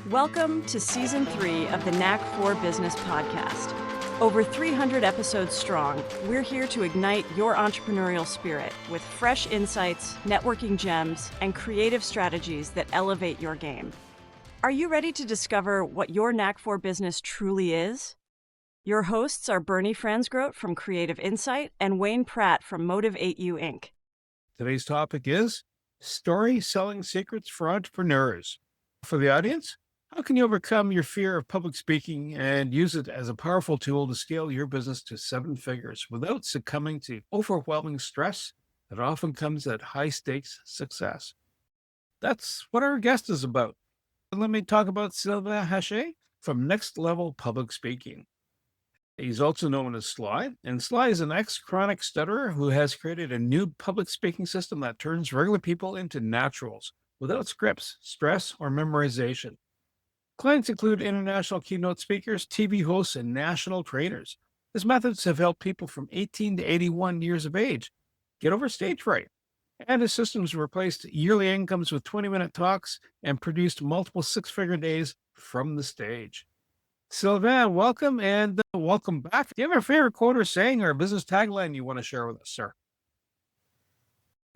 Welcome to Season 3 of the Knack for Business podcast. Over 300 episodes strong, we're here to ignite your entrepreneurial spirit with fresh insights, networking gems, and creative strategies that elevate your game. Are you ready to discover what your Knack for Business truly is? Your hosts are Bernie Fransgrote from Creative Insight and Wayne Pratt from Motivate You Inc. Today's topic is story selling secrets for entrepreneurs. For the audience, how can you overcome your fear of public speaking and use it as a powerful tool to scale your business to 7 figures without succumbing to overwhelming stress that often comes at high stakes success? That's what our guest is about. Let me talk about Sylvain Haché from Next Level Public Speaking. He's also known as Sly, and Sly is an ex-chronic stutterer who has created a new public speaking system that turns regular people into naturals without scripts, stress, or memorization. Clients include international keynote speakers, TV hosts, and national trainers. His methods have helped people from 18 to 81 years of age get over stage fright. And his systems replaced yearly incomes with 20-minute talks and produced multiple 6-figure days from the stage. Sylvain, welcome and welcome back. Do you have a favorite quote or saying or a business tagline you want to share with us, sir?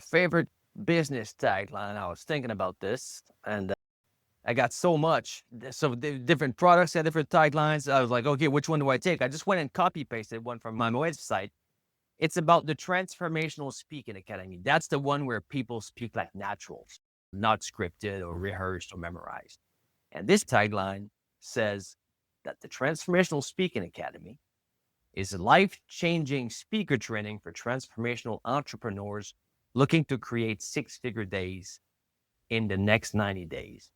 Favorite business tagline. I was thinking about this and I got so much. So different products had different taglines. I was like, okay, which one do I take? I just went and copy pasted one from my website. It's about the Transformational Speaking Academy. That's the one where people speak like naturals, not scripted or rehearsed or memorized. And this tagline says that the Transformational Speaking Academy is a life-changing speaker training for transformational entrepreneurs looking to create 6-figure days in the next 90 days.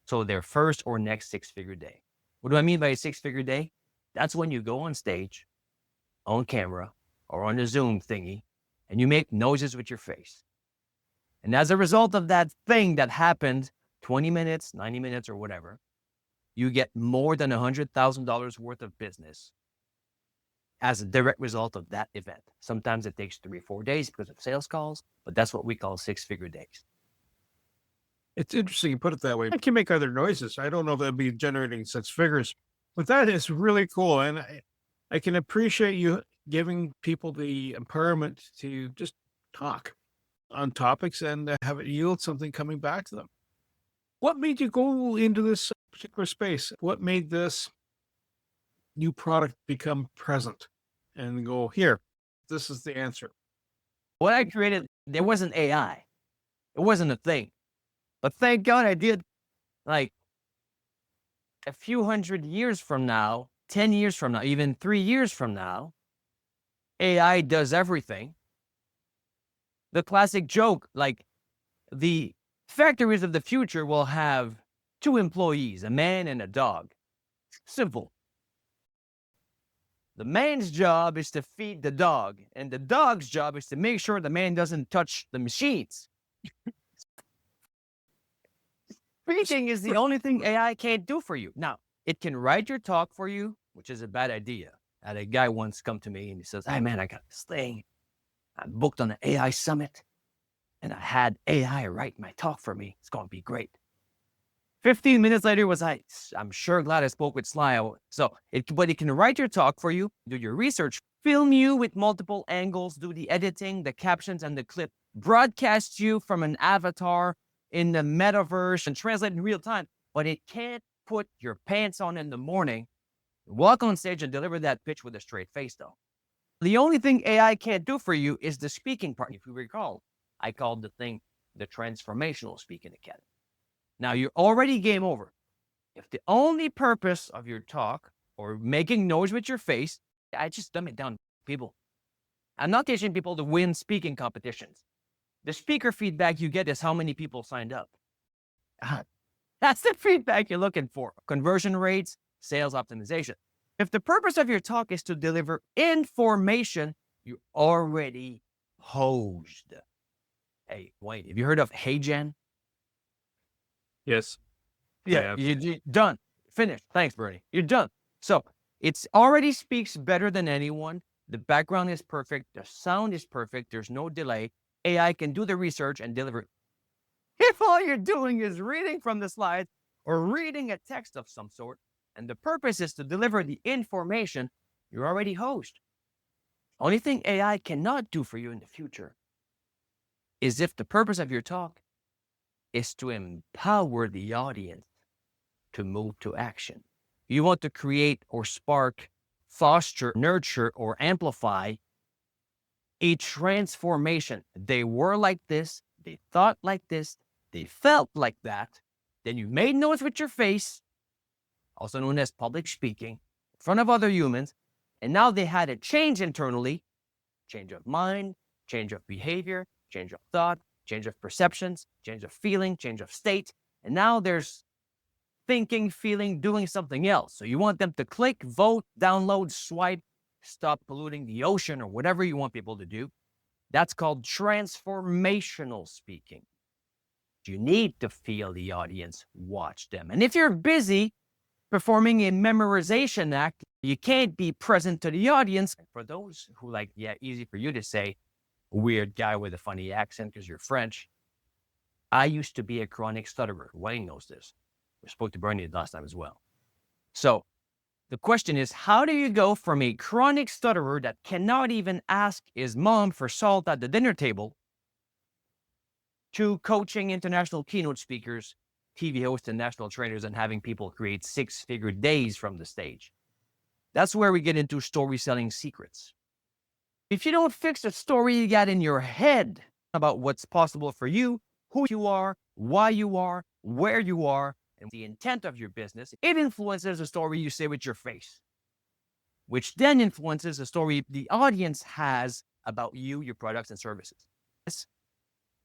So their first or next 6-figure day. What do I mean by a 6-figure day? That's when you go on stage, on camera, or on the Zoom thingy, and you make noises with your face. And as a result of that thing that happened 20 minutes, 90 minutes, or whatever, you get more than $100,000 worth of business as a direct result of that event. Sometimes it takes 3 or 4 days because of sales calls, but that's what we call 6-figure days. It's interesting you put it that way. I can make other noises. I don't know if that'd be generating 6 figures, but that is really cool. And I can appreciate you giving people the empowerment to just talk on topics and have it yield something coming back to them. What made you go into this particular space? What made this new product become present and go, here, this is the answer? What I created, there wasn't AI. It wasn't a thing. But thank God I did. Like a few hundred years from now, 10 years from now, even 3 years from now, AI does everything. The classic joke, like the factories of the future will have 2 employees, a man and a dog. Simple. The man's job is to feed the dog, and the dog's job is to make sure the man doesn't touch the machines. Speaking is the only thing AI can't do for you. Now, it can write your talk for you, which is a bad idea. I had a guy once come to me and he says, hey man, I got this thing. I'm booked on an AI summit and I had AI write my talk for me. It's going to be great. 15 minutes later I'm sure glad I spoke with Sly. But it can write your talk for you, do your research, film you with multiple angles, do the editing, the captions, and the clip, broadcast you from an avatar in the metaverse and translate in real time, but it can't put your pants on in the morning, walk on stage and deliver that pitch with a straight face though. The only thing AI can't do for you is the speaking part. If you recall, I called the thing the Transformational Speaking Academy. Now you're already game over. If the only purpose of your talk or making noise with your face, I just dumb it down, people. I'm not teaching people to win speaking competitions. The speaker feedback you get is how many people signed up. That's the feedback you're looking for. Conversion rates, sales optimization. If the purpose of your talk is to deliver information, you're already hosed. Hey, wait, have you heard of HeyGen? Yes. Yeah, you're done. Finished. Thanks, Bernie. You're done. So it already speaks better than anyone. The background is perfect. The sound is perfect. There's no delay. AI can do the research and deliver it. If all you're doing is reading from the slides or reading a text of some sort, and the purpose is to deliver the information you already host. Only thing AI cannot do for you in the future is if the purpose of your talk is to empower the audience to move to action. You want to create or spark, foster, nurture, or amplify a transformation. They were like this, they thought like this, they felt like that. Then you made noise with your face, also known as public speaking, in front of other humans. And now they had a change internally, change of mind, change of behavior, change of thought, change of perceptions, change of feeling, change of state. And now there's thinking, feeling, doing something else. So you want them to click, vote, download, swipe, stop polluting the ocean, or whatever you want people to do. That's called transformational speaking. You need to feel the audience, watch them. And if you're busy performing a memorization act, you can't be present to the audience. For those who like, yeah, easy for you to say, weird guy with a funny accent because you're French. I used to be a chronic stutterer. Wayne knows this. We spoke to Bernie last time as well. So the question is, how do you go from a chronic stutterer that cannot even ask his mom for salt at the dinner table to coaching international keynote speakers, TV hosts, and national trainers and having people create six-figure days from the stage? That's where we get into story selling secrets. If you don't fix the story you got in your head about what's possible for you, who you are, why you are, where you are, and the intent of your business, it influences the story you say with your face, which then influences the story the audience has about you, your products, and services.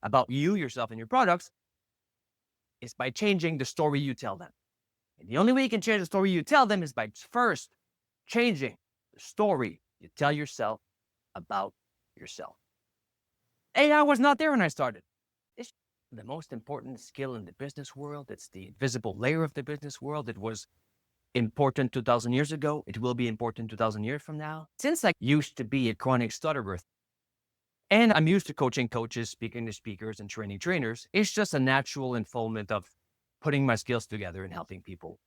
About you, yourself, and your products is by changing the story you tell them. And the only way you can change the story you tell them is by first changing the story you tell yourself about yourself. AI was not there when I started. It's the most important skill in the business world. It's the invisible layer of the business world. It was important 2,000 years ago. It will be important 2,000 years from now. Since I used to be a chronic stutterer, and I'm used to coaching coaches, speaking to speakers, and training trainers, it's just a natural unfoldment of putting my skills together and helping people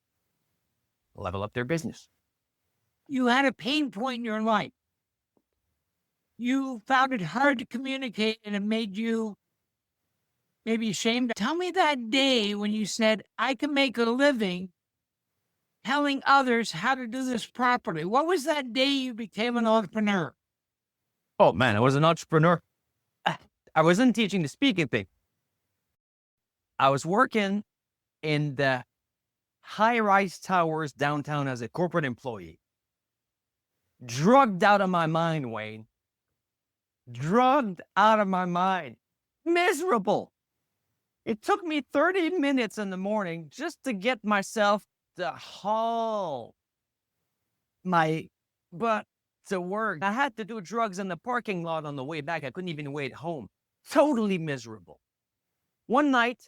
level up their business. You had a pain point in your life. You found it hard to communicate and it made you maybe ashamed. Tell me that day when you said, I can make a living telling others how to do this properly. What was that day you became an entrepreneur? Oh man, I was an entrepreneur. I wasn't teaching the speaking thing. I was working in the high-rise towers downtown as a corporate employee. Drugged out of my mind, Wayne. Drugged out of my mind. Miserable. It took me 30 minutes in the morning just to get myself to haul my butt to work. I had to do drugs in the parking lot on the way back. I couldn't even wait home. Totally miserable. One night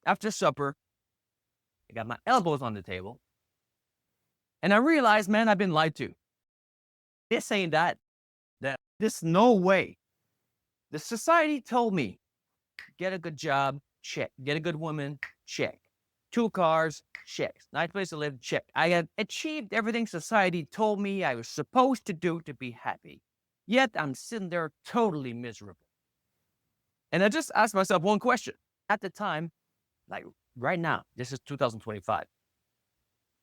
after supper, I got my elbows on the table and I realized, man, I've been lied to. This ain't that. This no way. The society told me, get a good job, check. Get a good woman, check. 2 cars, check. Nice place to live, check. I had achieved everything society told me I was supposed to do to be happy. Yet I'm sitting there totally miserable. And I just asked myself one question. At the time, like right now, this is 2025.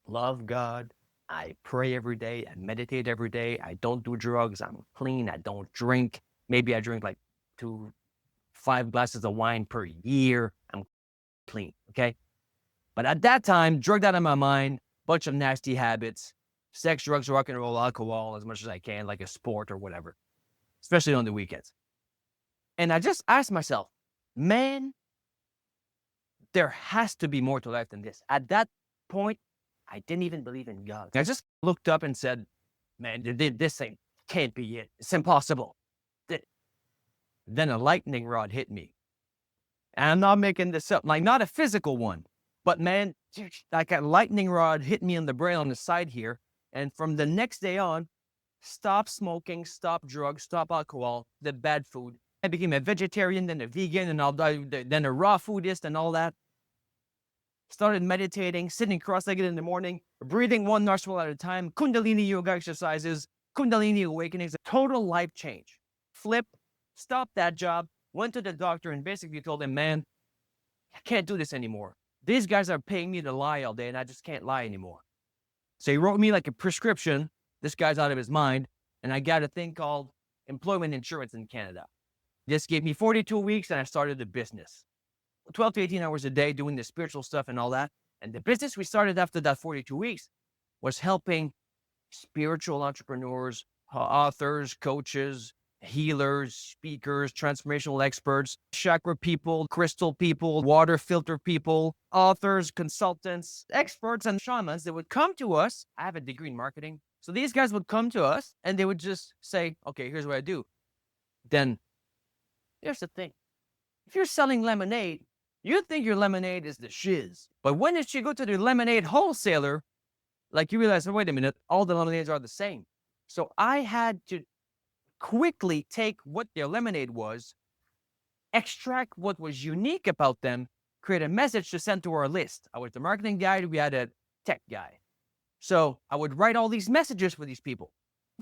Love God. I pray every day. I meditate every day. I don't do drugs. I'm clean. I don't drink. Maybe I drink like 5 glasses of wine per year. I'm clean, okay? But at that time, drugged out of my mind, bunch of nasty habits, sex, drugs, rock and roll, alcohol, as much as I can, like a sport or whatever, especially on the weekends. And I just asked myself, man, there has to be more to life than this. At that point, I didn't even believe in God. I just looked up and said, man, this thing can't be it. It's impossible. Then a lightning rod hit me. And I'm not making this up, like not a physical one, but man, like a lightning rod hit me in the brain on the side here. And from the next day on, stop smoking, stop drugs, stop alcohol, the bad food. I became a vegetarian, then a vegan, and then a raw foodist and all that. started meditating, sitting cross-legged in the morning, breathing one nostril at a time, Kundalini yoga exercises, Kundalini awakenings, a total life change. Flip, stopped that job, went to the doctor and basically told him, man, I can't do this anymore. These guys are paying me to lie all day and I just can't lie anymore. So he wrote me like a prescription. This guy's out of his mind. And I got a thing called employment insurance in Canada. This gave me 42 weeks and I started a business. 12 to 18 hours a day doing the spiritual stuff and all that. And the business we started after that 42 weeks was helping spiritual entrepreneurs, authors, coaches, healers, speakers, transformational experts, chakra people, crystal people, water filter people, authors, consultants, experts, and shamans that would come to us. I have a degree in marketing. So these guys would come to us and they would just say, okay, here's what I do. Then here's the thing. If you're selling lemonade, you think your lemonade is the shiz. But when did you go to the lemonade wholesaler, like you realize, oh, wait a minute, all the lemonades are the same. So I had to quickly take what their lemonade was, extract what was unique about them, create a message to send to our list. I was the marketing guy, we had a tech guy. So I would write all these messages for these people.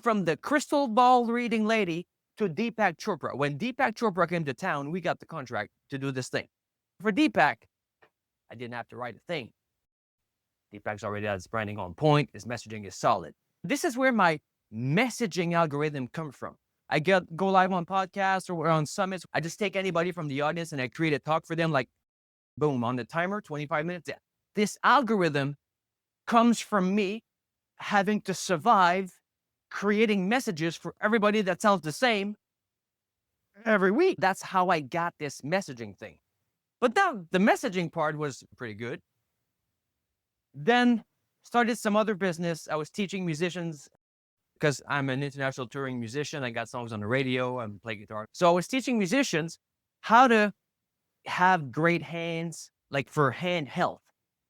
From the crystal ball reading lady to Deepak Chopra. When Deepak Chopra came to town, we got the contract to do this thing. For Deepak, I didn't have to write a thing. Deepak's already got his branding on point. His messaging is solid. This is where my messaging algorithm comes from. I go live on podcasts or on summits. I just take anybody from the audience and I create a talk for them, like boom, on the timer, 25 minutes. Yeah. This algorithm comes from me having to survive creating messages for everybody that sounds the same every week. That's how I got this messaging thing. But now the messaging part was pretty good. Then started some other business. I was teaching musicians because I'm an international touring musician. I got songs on the radio. I play guitar. So I was teaching musicians how to have great hands, like for hand health,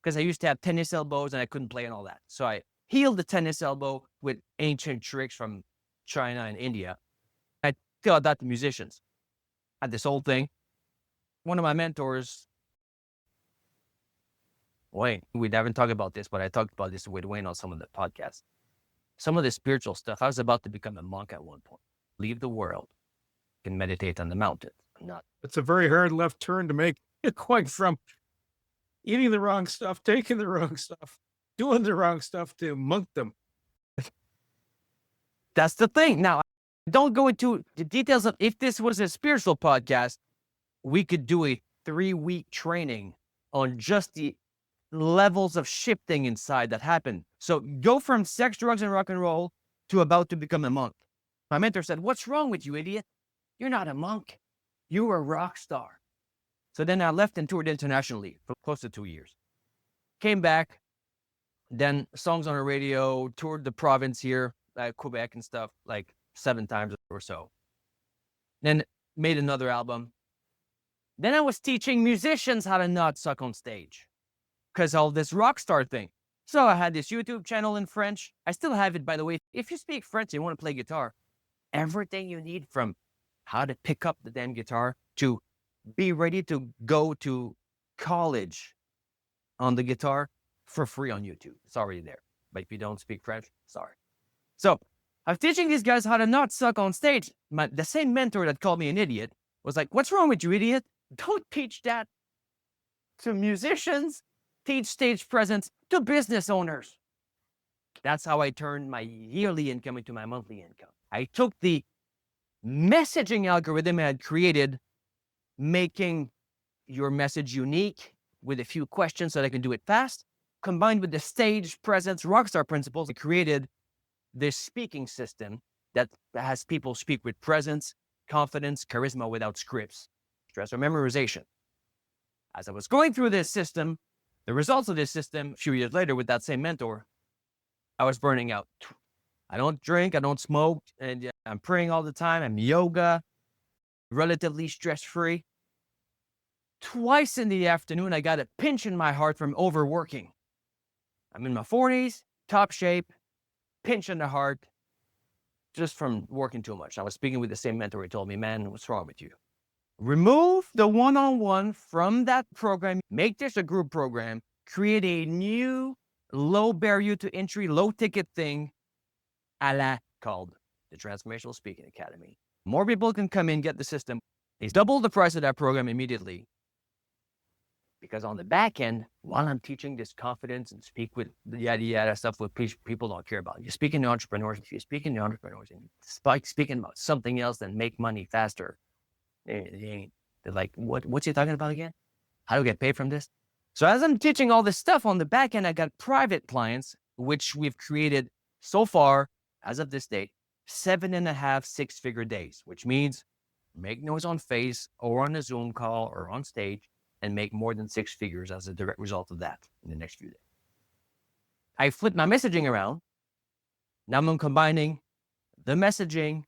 because I used to have tennis elbows and I couldn't play and all that. So I healed the tennis elbow with ancient tricks from China and India. I taught that to musicians. I had this whole thing. One of my mentors, Wayne, we haven't talked about this, but I talked about this with Wayne on some of the podcasts. Some of the spiritual stuff. I was about to become a monk at one point. Leave the world and meditate on the mountain. It's a very hard left turn to make. You're going from eating the wrong stuff, taking the wrong stuff, doing the wrong stuff to monkdom. That's the thing. Now, don't go into the details of if this was a spiritual podcast, we could do a 3-week training on just the levels of shifting inside that happen. So go from sex, drugs, and rock and roll to about to become a monk. My mentor said, "What's wrong with you, idiot? You're not a monk. You're a rock star." So then I left and toured internationally for close to 2 years. Came back, then songs on the radio, toured the province here, Quebec and stuff, like 7 times or so. Then made another album. Then I was teaching musicians how to not suck on stage because all this rock star thing. So I had this YouTube channel in French. I still have it, by the way. If you speak French and you want to play guitar, everything you need from how to pick up the damn guitar to be ready to go to college on the guitar for free on YouTube. It's already there. But if you don't speak French, sorry. So I was teaching these guys how to not suck on stage. The same mentor that called me an idiot was like, "What's wrong with you, idiot? Don't teach that to musicians. Teach stage presence to business owners." That's how I turned my yearly income into my monthly income. I took the messaging algorithm I had created, making your message unique with a few questions so that I can do it fast, combined with the stage presence rockstar principles. I created this speaking system that has people speak with presence, confidence, charisma without scripts, stress, or memorization. As I was going through this system, the results of this system, a few years later with that same mentor, I was burning out. I don't drink, I don't smoke, and I'm praying all the time. I'm yoga, relatively stress-free. Twice in the afternoon, I got a pinch in my heart from overworking. I'm in my 40s, top shape, pinch in the heart, just from working too much. I was speaking with the same mentor. He told me, "Man, what's wrong with you? Remove the one-on-one from that program. Make this a group program. create a new low barrier to entry, low ticket thing called the Transformational Speaking Academy. More people can come in, get the system. It's double the price of that program immediately. Because on the back end, while I'm teaching this confidence and speak with yada yada stuff with people don't care about, you're speaking to entrepreneurs. If you're speaking to entrepreneurs and speaking about something else than make money faster, they're like, what's he talking about again? How do we get paid from this? So as I'm teaching all this stuff on the back end, I got private clients, which we've created so far, as of this date, 7.5 6-figure days, which means make noise on face or on a Zoom call or on stage and make more than 6 figures as a direct result of that in the next few days. I flipped my messaging around. Now I'm combining the messaging,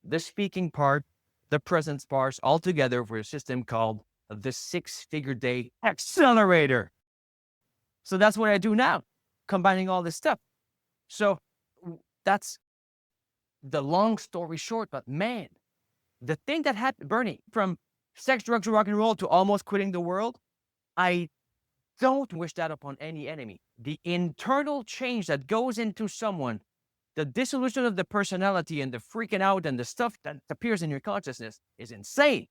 the speaking part, the presence parts all together for a system called the 6-figure day accelerator. So that's what I do now, combining all this stuff. So that's the long story short, but man, the thing that happened, Bernie, from sex, drugs, rock and roll to almost quitting the world, I don't wish that upon any enemy. The internal change that goes into someone, the dissolution of the personality and the freaking out and the stuff that appears in your consciousness is insane.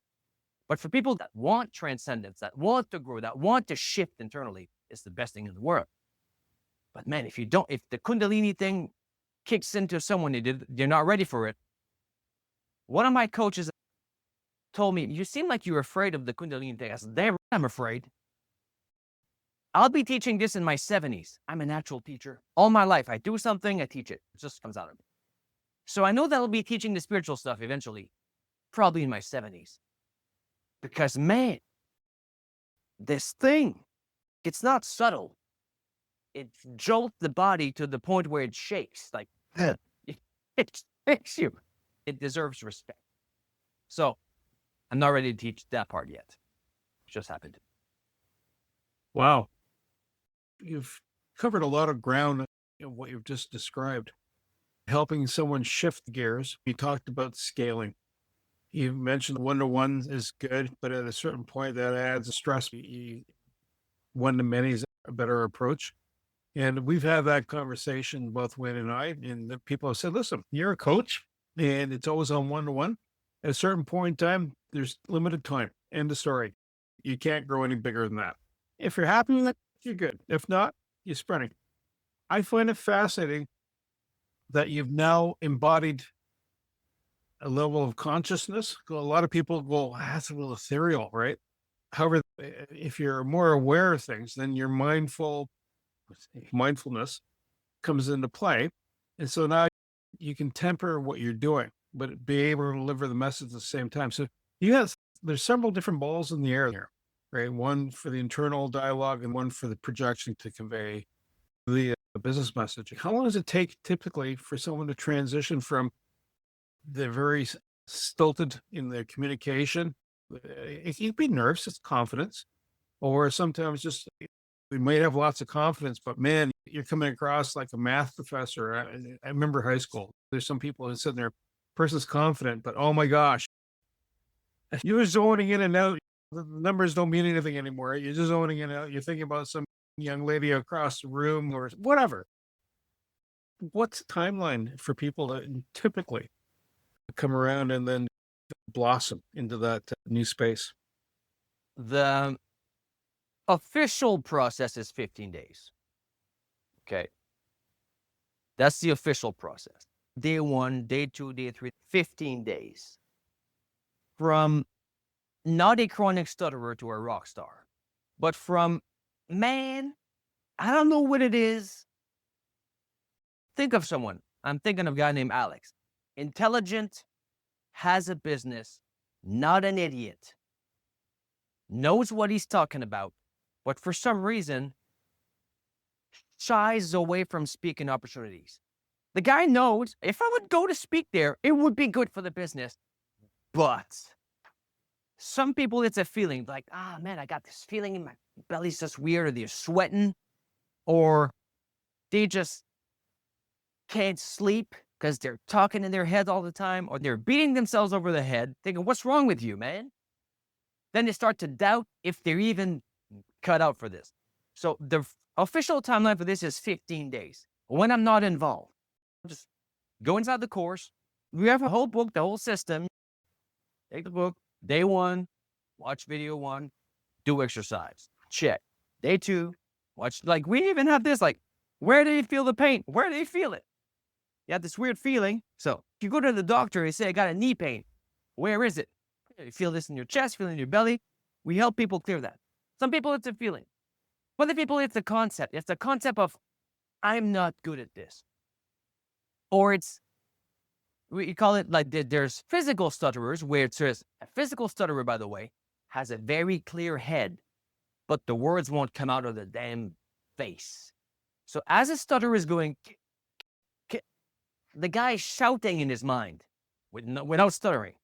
But for people that want transcendence, that want to grow, that want to shift internally, it's the best thing in the world. But man, if the Kundalini thing kicks into someone, you're not ready for it. One of my coaches told me, you seem like you're afraid of the Kundalini thing. I said, damn, I'm afraid. I'll be teaching this in my 70s. I'm a natural teacher. All my life, I do something, I teach it. It just comes out of me. So I know that I'll be teaching the spiritual stuff eventually, probably in my 70s. Because man, this thing, it's not subtle. It jolts the body to the point where it shakes. Like, it shakes you. It deserves respect. So I'm not ready to teach that part yet. It just happened. Wow. You've covered a lot of ground in what you've just described. Helping someone shift gears. You talked about scaling. You mentioned one-to-one is good, but at a certain point that adds a stress. One-to-many is a better approach. And we've had that conversation, both Wayne and I, and the people have said, listen, you're a coach and it's always on one-to-one. At a certain point in time, there's limited time. End of story. You can't grow any bigger than that. If you're happy with it, you're good. If not, you're spreading. I find it fascinating that you've now embodied a level of consciousness. A lot of people go, that's a little ethereal, right? However, if you're more aware of things, then your mindfulness comes into play. And so now you can temper what you're doing, but be able to deliver the message at the same time. So there's several different balls in the air here, right? One for the internal dialogue and one for the projection to convey the business message. How long does it take typically for someone to transition from the very stilted in their communication? It can be nerves, it's confidence, or sometimes just we might have lots of confidence, but man, you're coming across like a math professor. I remember high school. There's some people who said their person's confident, but oh my gosh, you're zoning in and out. The numbers don't mean anything anymore. You're just zoning in and out. You're thinking about some young lady across the room or whatever. What's the timeline for people to typically come around and then blossom into that new space? The official process is 15 days. Okay. That's the official process. Day 1, day 2, day 3, 15 days. From not a chronic stutterer to a rock star, but from, man, I don't know what it is. Think of someone. I'm thinking of a guy named Alex. Intelligent, has a business, not an idiot, knows what he's talking about, but for some reason, shies away from speaking opportunities. The guy knows if I would go to speak there, it would be good for the business. But some people, it's a feeling like, man, I got this feeling in my belly's just weird, or they're sweating, or they just can't sleep because they're talking in their head all the time, or they're beating themselves over the head, thinking, what's wrong with you, man? Then they start to doubt if they're even cut out for this. So the official timeline for this is 15 days. When I'm not involved, just go inside the course. We have a whole book, the whole system. Take the book, day 1, watch video 1, do exercise. Check. Day 2, watch, like we even have this, like, where do you feel the pain? Where do you feel it? You have this weird feeling. So if you go to the doctor and say, I got a knee pain, where is it? You feel this in your chest, feel it in your belly. We help people clear that. Some people, it's a feeling. Other people, it's a concept. It's the concept of, I'm not good at this. Or it's, we call it like there's physical stutterers, where it says, a physical stutterer, by the way, has a very clear head, but the words won't come out of the damn face. So as a stutterer is going, the guy is shouting in his mind without stuttering.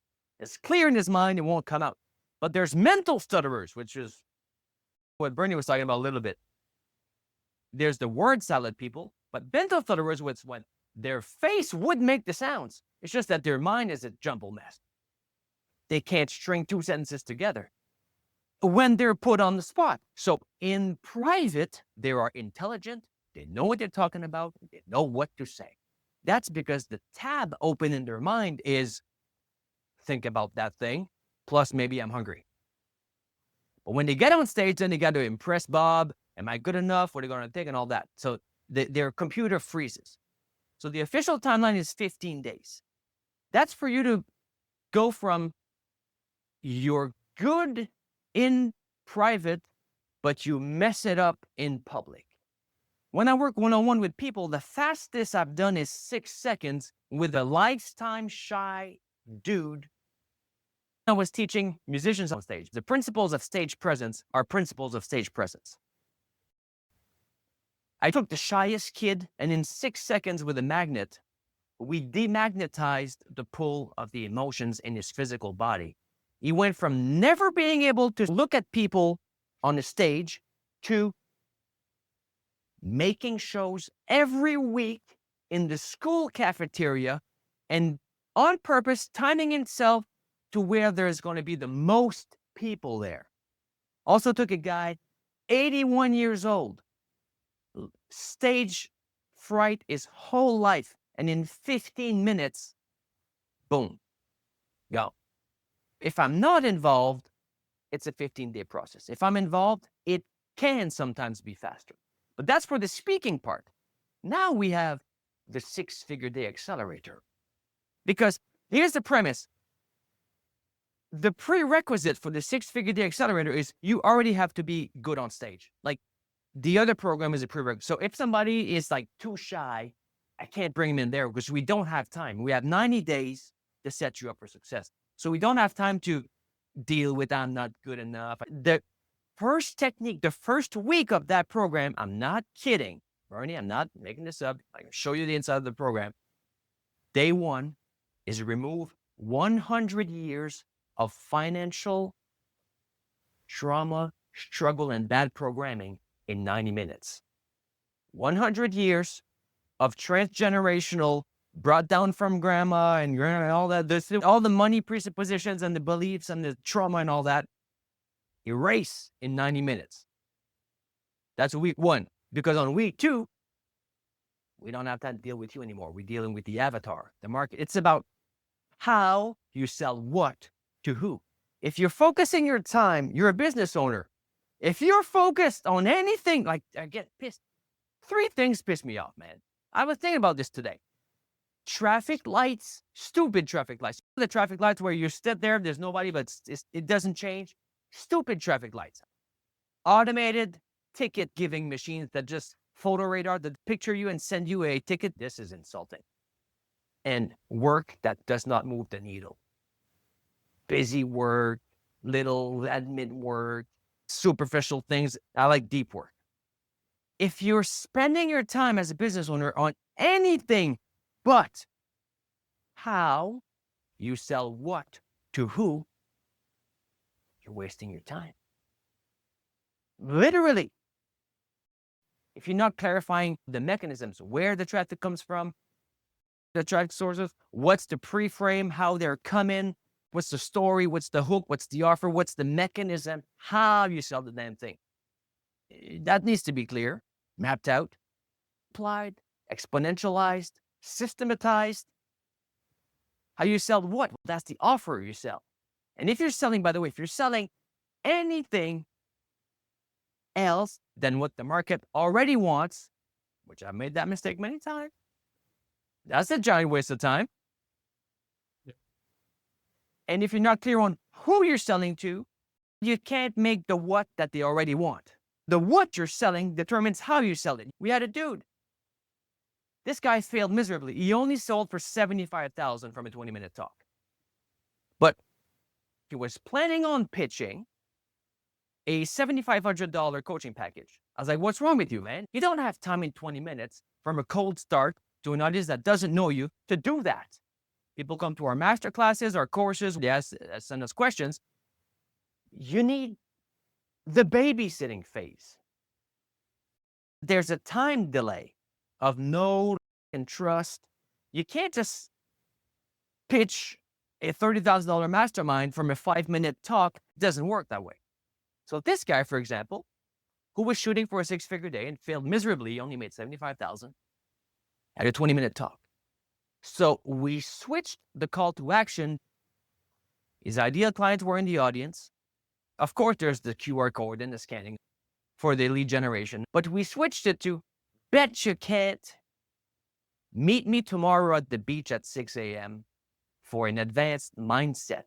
It's clear in his mind, it won't come out. But there's mental stutterers, which is what Bernie was talking about a little bit. There's the word salad people, but mental stutterers, which when their face would make the sounds, it's just that their mind is a jumble mess. They can't string 2 sentences together when they're put on the spot. So in private, they are intelligent. They know what they're talking about. They know what to say. That's because the tab open in their mind is, think about that thing, plus maybe I'm hungry. But when they get on stage, then they got to impress Bob. Am I good enough? What are they going to think and all that? So their computer freezes. So the official timeline is 15 days. That's for you to go from you're good in private, but you mess it up in public. When I work one-on-one with people, the fastest I've done is 6 seconds with a lifetime shy dude. I was teaching musicians on stage. The principles of stage presence are principles of stage presence. I took the shyest kid, and in 6 seconds with a magnet, we demagnetized the pull of the emotions in his physical body. He went from never being able to look at people on the stage to making shows every week in the school cafeteria, and on purpose timing himself to where there's going to be the most people there. Also took a guy, 81 years old, stage fright his whole life, and in 15 minutes, boom, go. If I'm not involved, it's a 15-day process. If I'm involved, it can sometimes be faster. But that's for the speaking part. Now we have the 6-figure day accelerator. Because here's the premise. The prerequisite for the 6-figure day accelerator is you already have to be good on stage. Like the other program is a prerequisite. So if somebody is like too shy, I can't bring them in there because we don't have time. We have 90 days to set you up for success. So we don't have time to deal with I'm not good enough. The first technique, the first week of that program, I'm not kidding, Bernie, I'm not making this up. I can show you the inside of the program. Day 1 is remove 100 years of financial trauma, struggle, and bad programming in 90 minutes. 100 years of transgenerational brought down from grandma and all that, all the money presuppositions and the beliefs and the trauma and all that, erase in 90 minutes. That's week 1. Because on week 2, we don't have to deal with you anymore. We're dealing with the avatar, the market. It's about how you sell what to who. If you're focusing your time, you're a business owner. If you're focused on anything, like I get pissed. 3 things piss me off, man. I was thinking about this today. Traffic lights, stupid traffic lights. The traffic lights where you sit there, there's nobody, but it doesn't change. Stupid traffic lights. Automated ticket giving machines that just photo radar, that picture you and send you a ticket. This is insulting. And work that does not move the needle. Busy work, little admin work, superficial things. I like deep work. If you're spending your time as a business owner on anything but how you sell what to who, you're wasting your time. Literally. If you're not clarifying the mechanisms, where the traffic comes from, the traffic sources, what's the pre-frame, how they're coming, what's the story, what's the hook, what's the offer, what's the mechanism, how you sell the damn thing. That needs to be clear, mapped out, applied, exponentialized, systematized. How you sell what? Well, that's the offer you sell. And if you're selling, by the way, if you're selling anything else than what the market already wants, which I've made that mistake many times, that's a giant waste of time. Yeah. And if you're not clear on who you're selling to, you can't make the what that they already want. The what you're selling determines how you sell it. We had a dude. This guy failed miserably. He only sold for $75,000 from a 20-minute talk. But he was planning on pitching a $7,500 coaching package. I was like, what's wrong with you, man? You don't have time in 20 minutes from a cold start to an audience that doesn't know you to do that. People come to our master classes, our courses, they send us questions. You need the babysitting phase. There's a time delay of know and trust. You can't just pitch a $30,000 mastermind from a 5-minute talk. It doesn't work that way. So this guy, for example, who was shooting for a 6-figure day and failed miserably, only made $75,000 at a 20-minute talk. So we switched the call to action. His ideal clients were in the audience. Of course, there's the QR code and the scanning for the lead generation, but we switched it to, bet you can't. Meet me tomorrow at the beach at 6 a.m. for an advanced mindset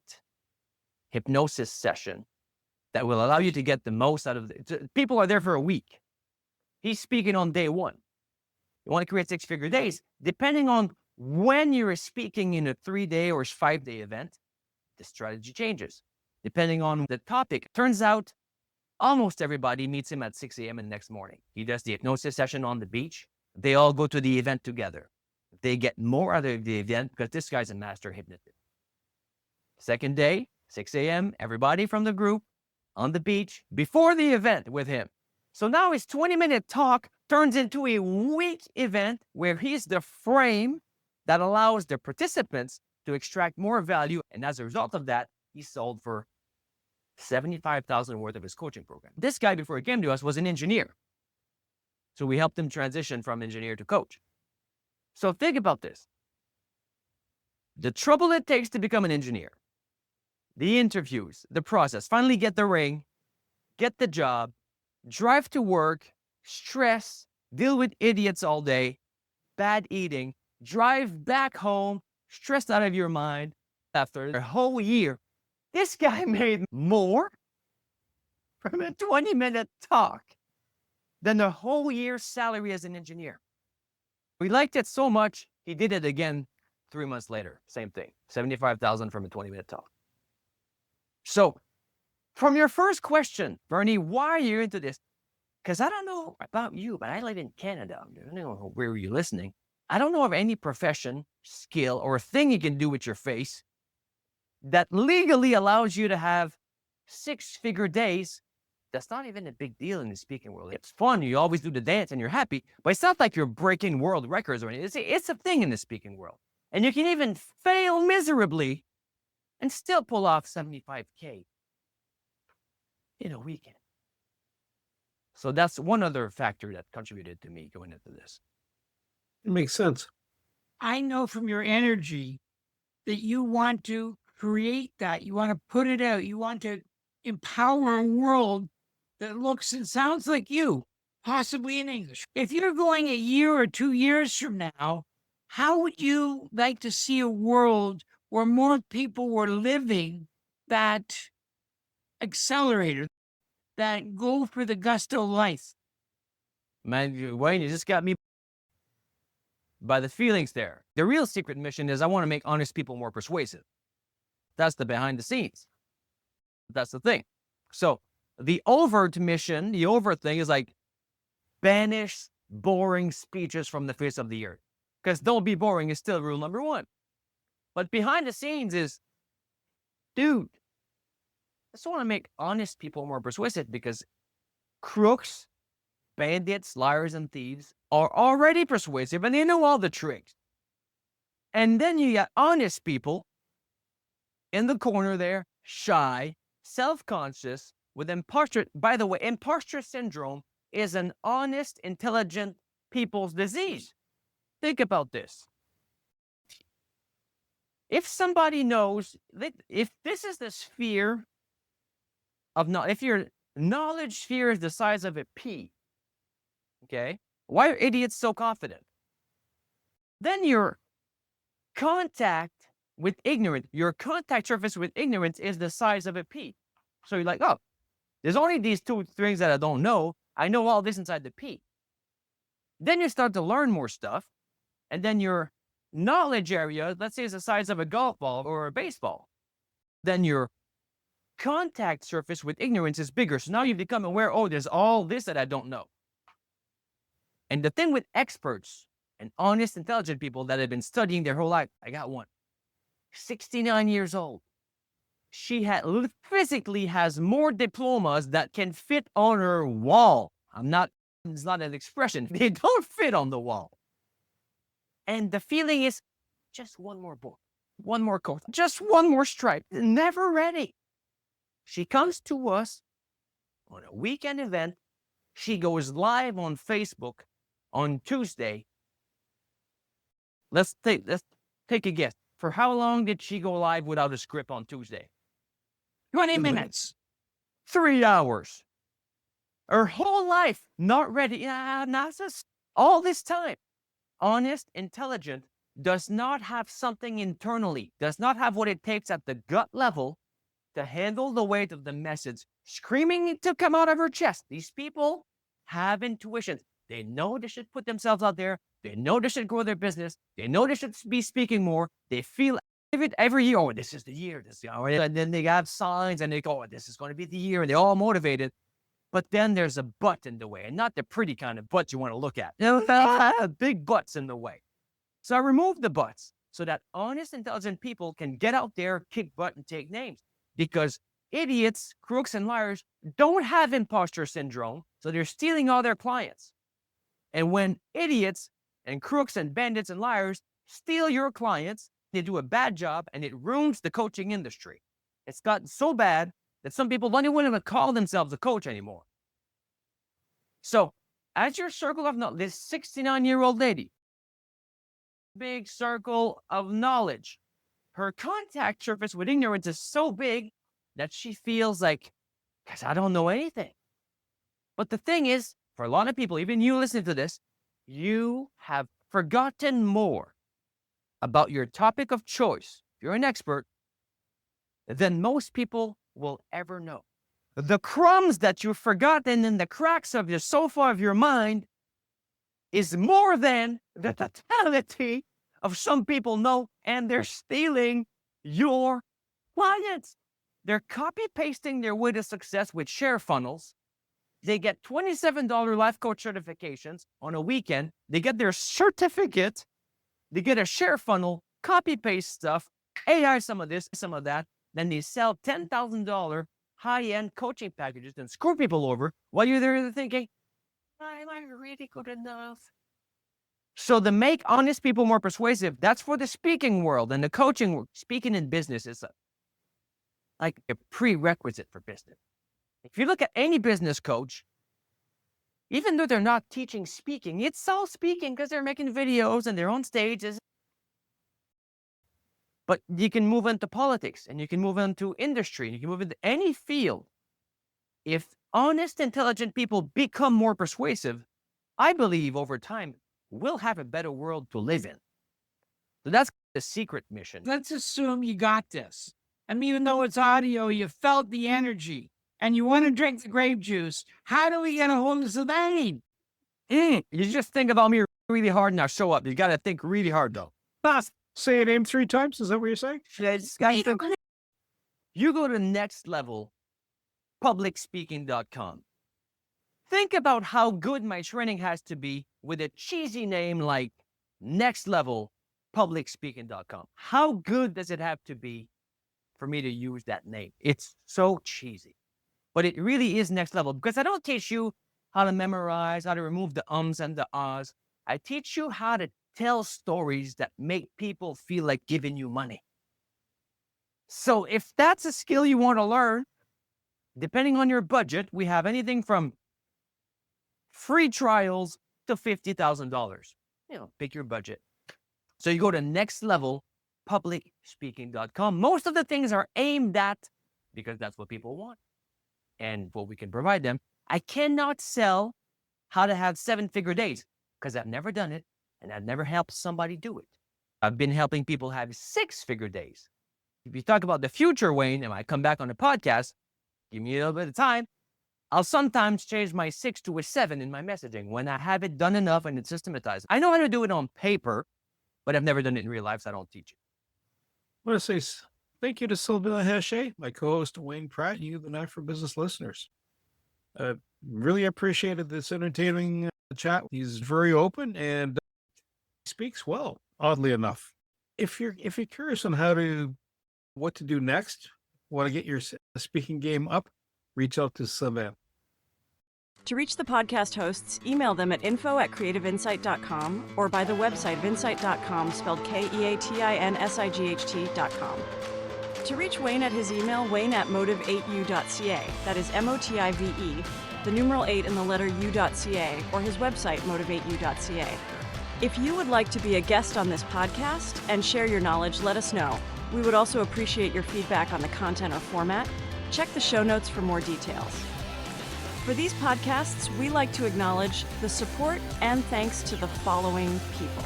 hypnosis session that will allow you to get the most out of it. People are there for a week. He's speaking on day one. You want to create 6-figure days. Depending on when you're speaking in a 3-day or 5-day event, the strategy changes. Depending on the topic. Turns out almost everybody meets him at 6 a.m. the next morning. He does the hypnosis session on the beach. They all go to the event together. They get more out of the event because this guy's a master hypnotist. Second day, 6 a.m., everybody from the group on the beach before the event with him. So now his 20-minute talk turns into a week event where he's the frame that allows the participants to extract more value. And as a result of that, he sold for $75,000 worth of his coaching program. This guy, before he came to us, was an engineer. So we helped him transition from engineer to coach. So think about this. The trouble it takes to become an engineer, the interviews, the process, finally get the ring, get the job, drive to work, stress, deal with idiots all day, bad eating, drive back home, stressed out of your mind. After a whole year, this guy made more from a 20-minute talk than the whole year's salary as an engineer. We liked it so much, he did it again 3 months later. Same thing, $75,000 from a 20-minute talk. So from your first question, Bernie, why are you into this? Because I don't know about you, but I live in Canada. I don't know where you're listening. I don't know of any profession, skill, or thing you can do with your face that legally allows you to have 6-figure days. That's not even a big deal in the speaking world. It's fun. You always do the dance and you're happy, but it's not like you're breaking world records or anything. It's a thing in the speaking world. And you can even fail miserably and still pull off $75K in a weekend. So that's one other factor that contributed to me going into this. It makes sense. I know from your energy that you want to create that. You want to put it out. You want to empower a world that looks and sounds like you, possibly in English. If you're going a year or 2 years from now, how would you like to see a world where more people were living that accelerator, that go for the gusto life? Man, Wayne, you just got me by the feelings there. The real secret mission is I want to make honest people more persuasive. That's the behind the scenes. That's the thing. So the overt mission, the overt thing is like banish boring speeches from the face of the earth. Because don't be boring is still rule number 1. But behind the scenes is, dude, I just want to make honest people more persuasive because crooks, bandits, liars, and thieves are already persuasive and they know all the tricks. And then you got honest people in the corner there, shy, self-conscious, with imposter. By the way, imposter syndrome is an honest, intelligent people's disease. Think about this. If somebody knows that if this is the sphere of knowledge, if your knowledge sphere is the size of a pea, okay, why are idiots so confident? Then your contact with ignorance, your contact surface with ignorance is the size of a pea. So you're like, oh, there's only these two things that I don't know. I know all this inside the pea. Then you start to learn more stuff, and then your knowledge area, let's say, is the size of a golf ball or a baseball. Then your contact surface with ignorance is bigger. So now you become aware, oh, there's all this that I don't know. And the thing with experts and honest, intelligent people that have been studying their whole life, I got one, 69 years old. She physically has more diplomas that can fit on her wall. It's not an expression. They don't fit on the wall. And the feeling is just one more book, one more course, just one more stripe, never ready. She comes to us on a weekend event. She goes live on Facebook on Tuesday. Let's take a guess. For how long did she go live without a script on Tuesday? 20 minutes. 3 hours. Her whole life not ready. Not just all this time. Honest, intelligent, does not have something internally, does not have what it takes at the gut level to handle the weight of the message screaming to come out of her chest. These people have intuitions. They know they should put themselves out there. They know they should grow their business. They know they should be speaking more. They feel it every year. Oh, this is the year. And then they have signs and they go, oh, this is going to be the year. And they're all motivated. But then there's a butt in the way, and not the pretty kind of butt you want to look at. Big butts in the way. So I remove the butts so that honest, intelligent people can get out there, kick butt, and take names. Because idiots, crooks, and liars don't have imposter syndrome, so they're stealing all their clients. And when idiots and crooks and bandits and liars steal your clients, they do a bad job, and it ruins the coaching industry. It's gotten so bad that some people don't even call themselves a coach anymore. So, as your circle of knowledge, this 69-year-old lady, big circle of knowledge, her contact surface with ignorance is so big that she feels like, because I don't know anything. But the thing is, for a lot of people, even you listening to this, you have forgotten more about your topic of choice, if you're an expert, than most people will ever know. The crumbs that you've forgotten in the cracks of the sofa of your mind is more than the totality of some people know, and they're stealing your clients. They're copy-pasting their way to success with share funnels. They get $27 life coach certifications on a weekend. They get their certificate. They get a share funnel, copy-paste stuff, AI some of this, some of that. Then they sell $10,000 high-end coaching packages and screw people over while you're there thinking, am I really good enough? So to make honest people more persuasive, that's for the speaking world and the coaching world. Speaking in business is like a prerequisite for business. If you look at any business coach, even though they're not teaching speaking, it's all speaking because they're making videos and they're on stages. But you can move into politics and you can move into industry and you can move into any field. If honest, intelligent people become more persuasive, I believe over time, we'll have a better world to live in. So that's the secret mission. Let's assume you got this. And even though it's audio, you felt the energy and you want to drink the grape juice. How do we get a hold of Sylvain? You just think about me really hard and I'll show up. You got to think really hard though. Say your name 3 times. Is that what you're saying? You go to next level, publicspeaking.com. Think about how good my training has to be with a cheesy name like next level, publicspeaking.com. How good does it have to be for me to use that name? It's so cheesy, but it really is next level because I don't teach you how to memorize, how to remove the ums and the ahs. I teach you how to tell stories that make people feel like giving you money. So if that's a skill you want to learn, depending on your budget, we have anything from free trials to $50,000. Pick your budget. So you go to nextlevelpublicspeaking.com. Most of the things are aimed at, because that's what people want and what we can provide them. I cannot sell how to have 7-figure days because I've never done it and I've never helped somebody do it. I've been helping people have 6-figure days. If you talk about the future, Wayne, and I come back on the podcast, give me a little bit of time, I'll sometimes change my 6 to a 7 in my messaging when I have it done enough and it's systematized. I know how to do it on paper, but I've never done it in real life, so I don't teach it. I want to say thank you to Sylvain Haché, my co-host Wayne Pratt, and you, the Knack for Business listeners. Really appreciated this entertaining chat. He's very open and speaks well, oddly enough. If you're curious on what to do next, want to get your speaking game up, reach out to Sylvain. To reach the podcast hosts, email them at info@creativeinsight.com or by the website vinsight.com, spelled KEATINSIGHT.com. To reach Wayne at his email, wayne@motive8u.ca. That is MOTIVE, the numeral 8 and the letter u.ca, or his website, motive8u.ca. If you would like to be a guest on this podcast and share your knowledge, let us know. We would also appreciate your feedback on the content or format. Check the show notes for more details. For these podcasts, we like to acknowledge the support and thanks to the following people.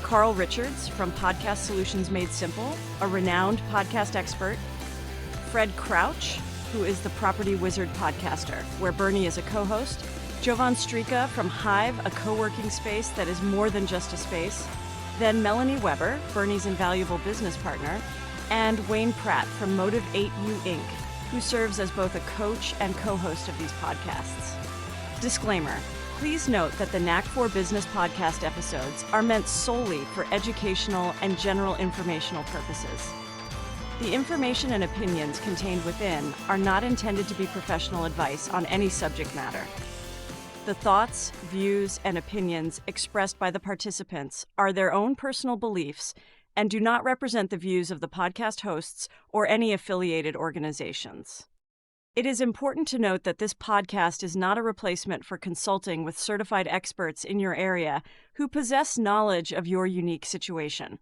Carl Richards from Podcast Solutions Made Simple, a renowned podcast expert. Fred Crouch, who is the Property Wizard podcaster, where Bernie is a co-host. Jovan Strika from Hive, a co-working space that is more than just a space. Then Melanie Weber, Bernie's invaluable business partner. And Wayne Pratt from Motive 8U Inc., who serves as both a coach and co-host of these podcasts. Disclaimer. Please note that the Knack for Business podcast episodes are meant solely for educational and general informational purposes. The information and opinions contained within are not intended to be professional advice on any subject matter. The thoughts, views, and opinions expressed by the participants are their own personal beliefs and do not represent the views of the podcast hosts or any affiliated organizations. It is important to note that this podcast is not a replacement for consulting with certified experts in your area who possess knowledge of your unique situation.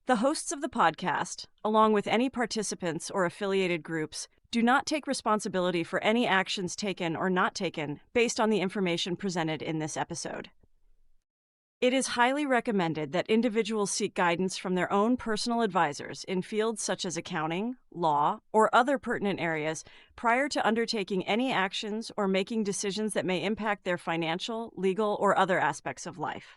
The hosts of the podcast, along with any participants or affiliated groups, do not take responsibility for any actions taken or not taken based on the information presented in this episode. It is highly recommended that individuals seek guidance from their own personal advisors in fields such as accounting, law, or other pertinent areas prior to undertaking any actions or making decisions that may impact their financial, legal, or other aspects of life.